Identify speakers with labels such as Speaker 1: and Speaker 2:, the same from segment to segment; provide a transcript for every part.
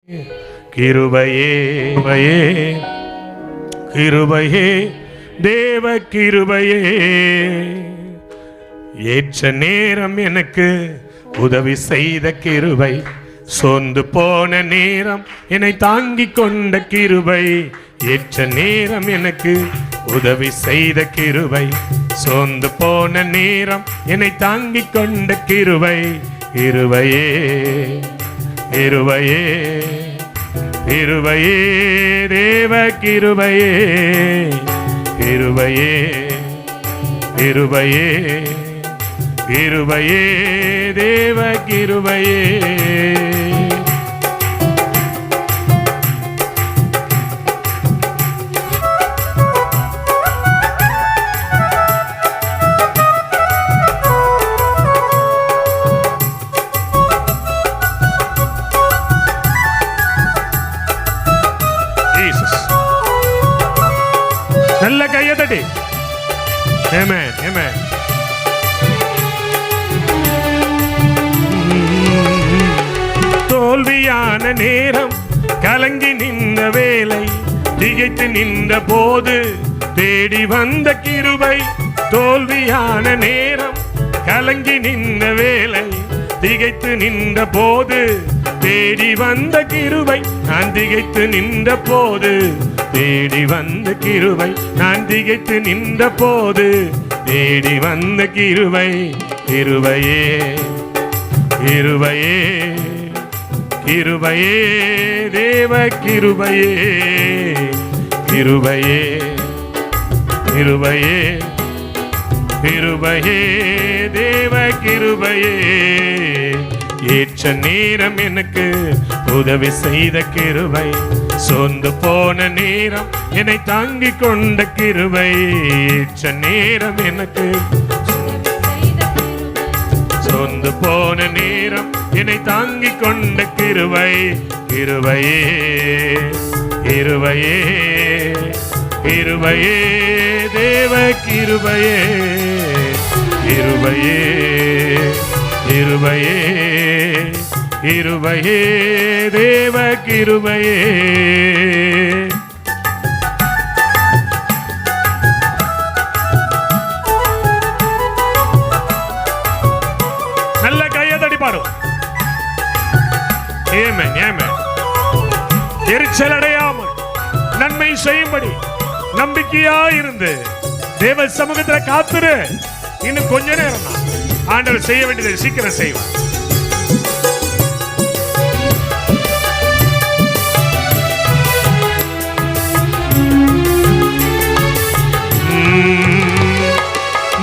Speaker 1: கிருபையே கிருபையே தேவ கிருபையே ஏற்ற நேரம் எனக்கு உதவி செய்த கிருபை, சொந்து போன நேரம் என்னை தாங்கிக் கொண்ட கிருபை. ஏற்ற நேரம் எனக்கு உதவி செய்த கிருபை, சொந்து போன நேரம் என்னை தாங்கிக் கொண்ட கிருபை. கிருபையே கிருபையே கிருபையே தேவ கிருபையே கிருபையே கிருபையே கிருபையே தேவ கிருபையே. நல்ல கையை தட்டி ஆமென் ஆமென். தோல்வியான நேரம் கலங்கி நின்ற வேலை, திகைத்து நின்ற போது தேடி வந்த கிருபை. தோல்வியான நேரம் கலங்கி நின்ற வேலை, திகைத்து நின்ற போது தேடி வந்த கிருபை. நான் திகைத்து நின்ற போது தேடி வந்த கிருபை, நான் திகைத்து நின்ற போது தேடி வந்த கிருபை. கிருபையே கிருபையே கிருபையே தேவ கிருபையே கிருபையே கிருபையே கிருபையே தேவ கிருபையே. ஏற்ற நேரம் எனக்கு உதவி செய்த கிருபை, சொந்து போன நேரம் என்னை தாங்கிக் கொண்ட கிருபை. ஏற்ற நேரம் எனக்கு சொந்து போன நேரம் என்னை தாங்கிக் கொண்ட கிருபை. கிருபையே கிருபையே கிருபையே தேவ கிருபையே கிருபையே கிருபையே கிருபையே தேவ கிருபையே. நல்ல கையை தட்டி பாடும். ஆமென் ஆமென். எரிச்சல் அடையாமல் நன்மை செய்யும்படி நம்பிக்கையாயிருந்து தேவ சமூகத்தில் காத்துரு. இன்னும் கொஞ்ச நேரம் தான் ஆண்டவர் செய்ய வேண்டியதை சீக்கிரம் செய்வார்.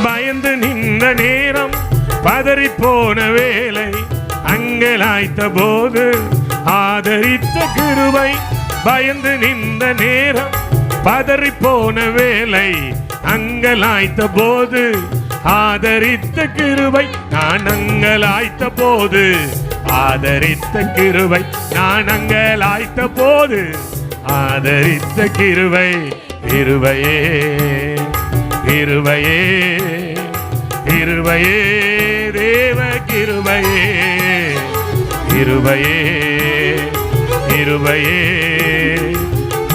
Speaker 1: பயந்து நின்ற நேரம் பதறி போன வேலை, அங்கலாய்த்த போது ஆதரித்த கிருபை. பயந்து நின்ற நேரம் பதறி போன வேலை, அங்கலாய்த்த போது ஆதரித்த கிருபை. நான் அங்கலாய்த்த போது ஆதரித்த கிருபை, நான் அங்கலாய்த்த போது ஆதரித்த கிருபை. கிருபையே கிருபையே கிருபையே தேவ கிருபையே கிருபையே கிருபையே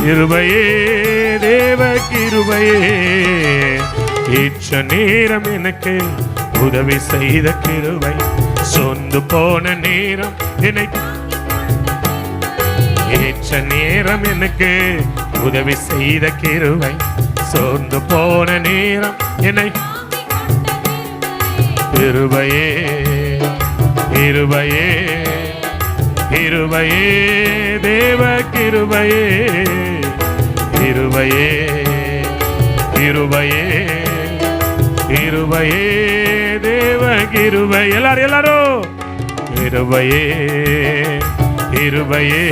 Speaker 1: கிருபையே தேவ கிருபையே. ஏற்ற நேரம் எனக்கு உதவி செய்த கிருபை, சொந்து போன நேரம் என்னை ஏற்ற நேரம் எனக்கு உதவி செய்த கிருபை, சொந்து போன நேரம் என்னை. கிருபையே கிருபையே கிருபையே தேவ கிருபையே கிருபையே கிருபையே கிருபையே தேவ கிருபை. எல்லாரும் எல்லாரும் கிருபையே கிருபையே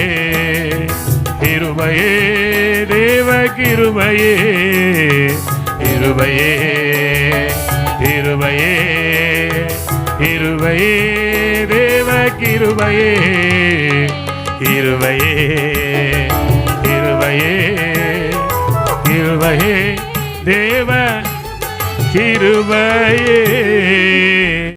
Speaker 1: கிருபையே தேவ கிருபையே கிருபையே கிருபையே கிருபையே தேவ கிருபையே கிருபையே கிருபையே கிருபையே தேவ கிருபையே.